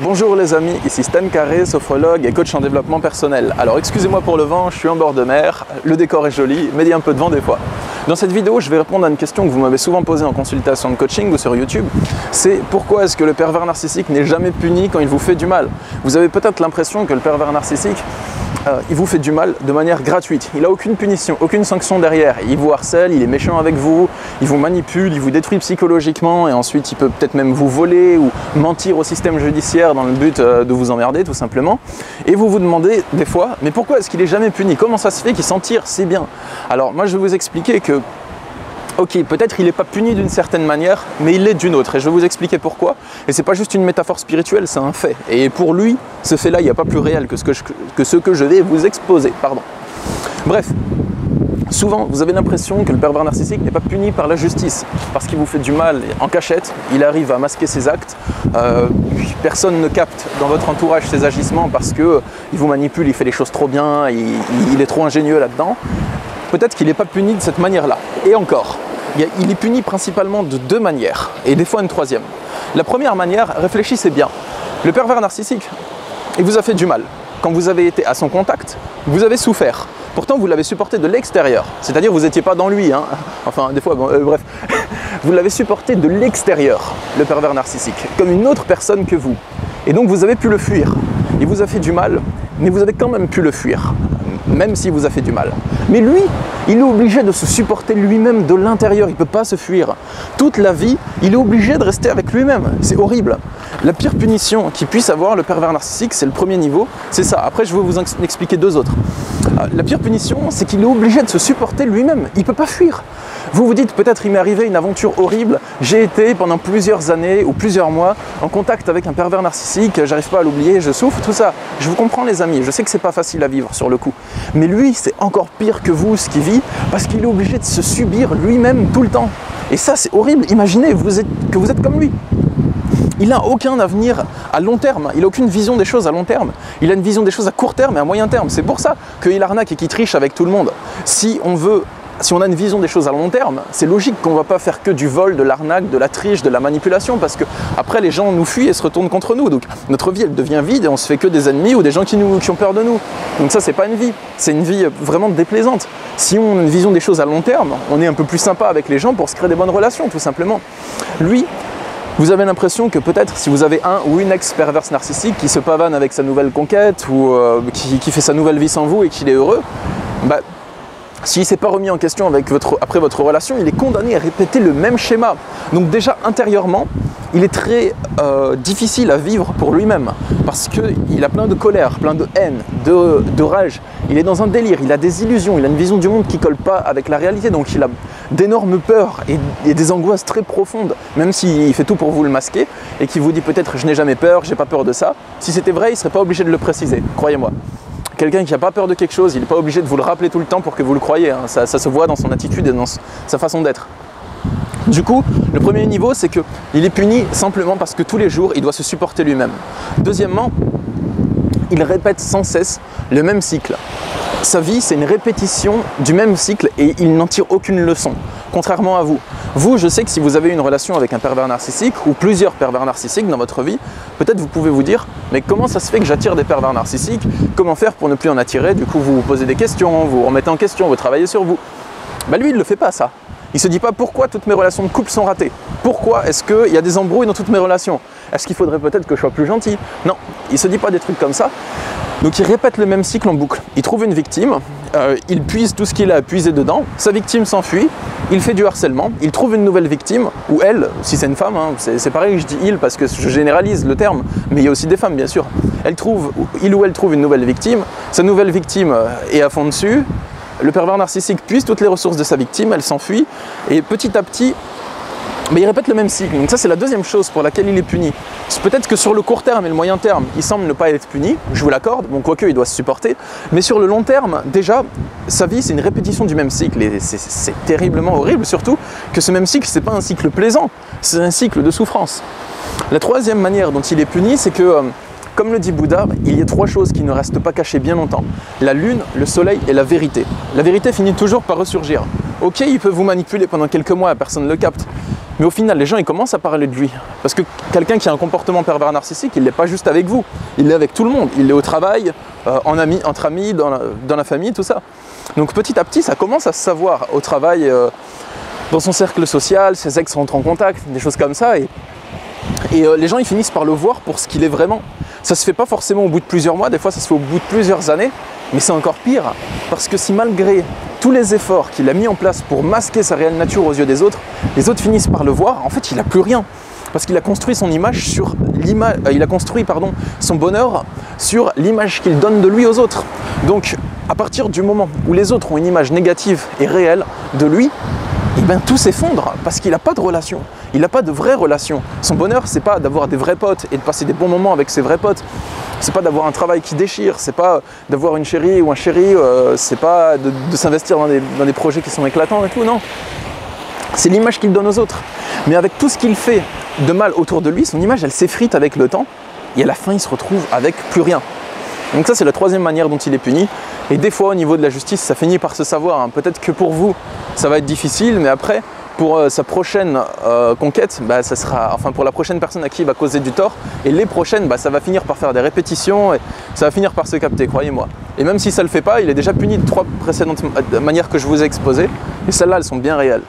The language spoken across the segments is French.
Bonjour les amis, ici Stan Carré, sophrologue et coach en développement personnel. Alors excusez-moi pour le vent, je suis en bord de mer, le décor est joli, mais il y a un peu de vent des fois. Dans cette vidéo, je vais répondre à une question que vous m'avez souvent posée en consultation de coaching ou sur YouTube. C'est pourquoi est-ce que le pervers narcissique n'est jamais puni quand il vous fait du mal? Vous avez peut-être l'impression que le pervers narcissique, il vous fait du mal de manière gratuite. Il n'a aucune punition, aucune sanction derrière. Il vous harcèle, il est méchant avec vous, il vous manipule, il vous détruit psychologiquement et ensuite il peut peut-être même vous voler ou mentir au système judiciaire dans le but de vous emmerder tout simplement. Et vous vous demandez des fois, mais pourquoi est-ce qu'il n'est jamais puni? Comment ça se fait qu'il s'en tire si bien? Alors moi je vais vous expliquer que ok, peut-être il n'est pas puni d'une certaine manière, mais il l'est d'une autre. Et je vais vous expliquer pourquoi. Et c'est pas juste une métaphore spirituelle, c'est un fait. Et pour lui, ce fait-là, il n'y a pas plus réel que ce que je vais vous exposer. Bref, souvent, vous avez l'impression que le pervers narcissique n'est pas puni par la justice, parce qu'il vous fait du mal en cachette, il arrive à masquer ses actes, personne ne capte dans votre entourage ses agissements parce qu'il vous manipule, il fait les choses trop bien, il est trop ingénieux là-dedans. Peut-être qu'il n'est pas puni de cette manière-là. Et encore, il est puni principalement de deux manières, et des fois une troisième. La première manière, réfléchissez bien. Le pervers narcissique, il vous a fait du mal. Quand vous avez été à son contact, vous avez souffert. Pourtant, vous l'avez supporté de l'extérieur. C'est-à-dire, vous n'étiez pas dans lui. Enfin, des fois, bon, bref. Vous l'avez supporté de l'extérieur, le pervers narcissique, comme une autre personne que vous. Et donc, vous avez pu le fuir. Il vous a fait du mal, mais vous avez quand même pu le fuir, même s'il vous a fait du mal. Mais lui, il est obligé de se supporter lui-même de l'intérieur, il ne peut pas se fuir. Toute la vie, il est obligé de rester avec lui-même. C'est horrible. La pire punition qu'il puisse avoir, le pervers narcissique, c'est le premier niveau, c'est ça. Après, je vais vous en expliquer deux autres. La pire punition, c'est qu'il est obligé de se supporter lui-même. Il ne peut pas fuir. Vous vous dites, peut-être il m'est arrivé une aventure horrible, j'ai été pendant plusieurs années ou plusieurs mois en contact avec un pervers narcissique, j'arrive pas à l'oublier, je souffre, tout ça. Je vous comprends les amis, je sais que c'est pas facile à vivre sur le coup. Mais lui, c'est encore pire que vous ce qu'il vit, parce qu'il est obligé de se subir lui-même tout le temps. Et ça, c'est horrible. Imaginez que vous êtes comme lui. Il n'a aucun avenir à long terme, il n'a aucune vision des choses à long terme. Il a une vision des choses à court terme et à moyen terme. C'est pour ça qu'il arnaque et qu'il triche avec tout le monde. Si on a une vision des choses à long terme, c'est logique qu'on ne va pas faire que du vol, de l'arnaque, de la triche, de la manipulation, parce que après les gens nous fuient et se retournent contre nous. Donc notre vie elle devient vide et on se fait que des ennemis ou des gens qui ont peur de nous. Donc ça c'est pas une vie, c'est une vie vraiment déplaisante. Si on a une vision des choses à long terme, on est un peu plus sympa avec les gens pour se créer des bonnes relations tout simplement. Lui, vous avez l'impression que peut-être si vous avez un ou une ex-perverse narcissique qui se pavane avec sa nouvelle conquête ou qui fait sa nouvelle vie sans vous et qu'il est heureux, bah, s'il ne s'est pas remis en question après votre relation, il est condamné à répéter le même schéma. Donc déjà intérieurement, il est très difficile à vivre pour lui-même parce qu'il a plein de colère, plein de haine, de rage. Il est dans un délire, il a des illusions, il a une vision du monde qui ne colle pas avec la réalité. Donc il a d'énormes peurs et des angoisses très profondes, même s'il fait tout pour vous le masquer et qu'il vous dit peut-être « je n'ai jamais peur, j'ai pas peur de ça ». Si c'était vrai, il ne serait pas obligé de le préciser, croyez-moi. Quelqu'un qui n'a pas peur de quelque chose, il n'est pas obligé de vous le rappeler tout le temps pour que vous le croyiez. Ça se voit dans son attitude et dans sa façon d'être. Du coup, le premier niveau, c'est qu'il est puni simplement parce que tous les jours, il doit se supporter lui-même. Deuxièmement, il répète sans cesse le même cycle. Sa vie, c'est une répétition du même cycle et il n'en tire aucune leçon, contrairement à vous. Vous, je sais que si vous avez une relation avec un pervers narcissique ou plusieurs pervers narcissiques dans votre vie, peut-être vous pouvez vous dire « mais comment ça se fait que j'attire des pervers narcissiques? Comment faire pour ne plus en attirer ?» Du coup, vous vous posez des questions, vous vous remettez en question, vous travaillez sur vous. Bah lui, il ne le fait pas ça. Il ne se dit pas pourquoi toutes mes relations de couple sont ratées. Pourquoi est-ce qu'il y a des embrouilles dans toutes mes relations? Est-ce qu'il faudrait peut-être que je sois plus gentil? Non, il ne se dit pas des trucs comme ça. Donc il répète le même cycle en boucle. Il trouve une victime, il puise tout ce qu'il a à puiser dedans, sa victime s'enfuit, il fait du harcèlement, il trouve une nouvelle victime, ou elle, si c'est une femme, c'est pareil, je dis il parce que je généralise le terme, mais il y a aussi des femmes bien sûr. Il ou elle trouve une nouvelle victime, sa nouvelle victime est à fond dessus, le pervers narcissique puise toutes les ressources de sa victime, elle s'enfuit, et petit à petit, mais il répète le même cycle. Donc ça c'est la deuxième chose pour laquelle il est puni. Peut-être que sur le court terme et le moyen terme, il semble ne pas être puni, je vous l'accorde, bon quoique il doit se supporter, mais sur le long terme, déjà, sa vie c'est une répétition du même cycle et c'est terriblement horrible, surtout que ce même cycle c'est pas un cycle plaisant, c'est un cycle de souffrance. La troisième manière dont il est puni, c'est que, comme le dit Bouddha, il y a trois choses qui ne restent pas cachées bien longtemps. La lune, le soleil et la vérité. La vérité finit toujours par ressurgir. Ok, il peut vous manipuler pendant quelques mois, personne ne le capte. Mais au final, les gens ils commencent à parler de lui. Parce que quelqu'un qui a un comportement pervers narcissique, il n'est pas juste avec vous, il est avec tout le monde. Il est au travail, entre amis, dans la famille, tout ça. Donc petit à petit, ça commence à se savoir au travail, dans son cercle social, ses ex rentrent en contact, des choses comme ça. Et les gens ils finissent par le voir pour ce qu'il est vraiment. Ça se fait pas forcément au bout de plusieurs mois, des fois ça se fait au bout de plusieurs années. Mais c'est encore pire, parce que si malgré tous les efforts qu'il a mis en place pour masquer sa réelle nature aux yeux des autres, les autres finissent par le voir, en fait il n'a plus rien. Parce qu'il a construit son image sur l'image, il a construit son bonheur sur l'image qu'il donne de lui aux autres. Donc à partir du moment où les autres ont une image négative et réelle de lui, et bien tout s'effondre parce qu'il n'a pas de relation, il n'a pas de vraie relation. Son bonheur, c'est pas d'avoir des vrais potes et de passer des bons moments avec ses vrais potes. C'est pas d'avoir un travail qui déchire, c'est pas d'avoir une chérie ou un chéri, c'est pas de s'investir dans des projets qui sont éclatants et tout, non. C'est l'image qu'il donne aux autres. Mais avec tout ce qu'il fait de mal autour de lui, son image, elle s'effrite avec le temps et à la fin, il se retrouve avec plus rien. Donc ça, c'est la troisième manière dont il est puni. Et des fois, au niveau de la justice, ça finit par se savoir. Hein. Peut-être que pour vous, ça va être difficile, mais après, pour sa prochaine conquête, ça sera, enfin pour la prochaine personne à qui il va causer du tort, et les prochaines, ça va finir par faire des répétitions, et ça va finir par se capter, croyez-moi. Et même si ça ne le fait pas, il est déjà puni de 3 précédentes manières que je vous ai exposées, et celles-là, elles sont bien réelles.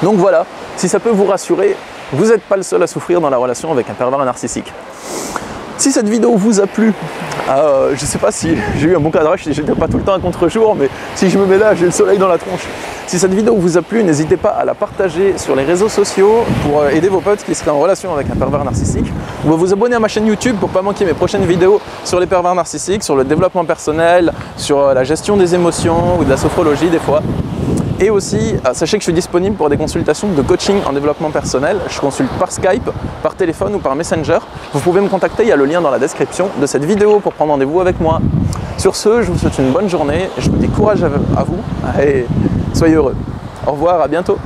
Donc voilà, si ça peut vous rassurer, vous n'êtes pas le seul à souffrir dans la relation avec un pervers narcissique. Si cette vidéo vous a plu, je ne sais pas si j'ai eu un bon cadrage, je n'étais pas tout le temps à contre-jour, mais si je me mets là, j'ai le soleil dans la tronche. Si cette vidéo vous a plu, n'hésitez pas à la partager sur les réseaux sociaux pour aider vos potes qui seraient en relation avec un pervers narcissique. Ou vous abonner à ma chaîne YouTube pour ne pas manquer mes prochaines vidéos sur les pervers narcissiques, sur le développement personnel, sur la gestion des émotions ou de la sophrologie des fois. Et aussi, sachez que je suis disponible pour des consultations de coaching en développement personnel. Je consulte par Skype, par téléphone ou par Messenger. Vous pouvez me contacter, il y a le lien dans la description de cette vidéo pour prendre rendez-vous avec moi. Sur ce, je vous souhaite une bonne journée, je vous dis courage à vous et soyez heureux. Au revoir, à bientôt.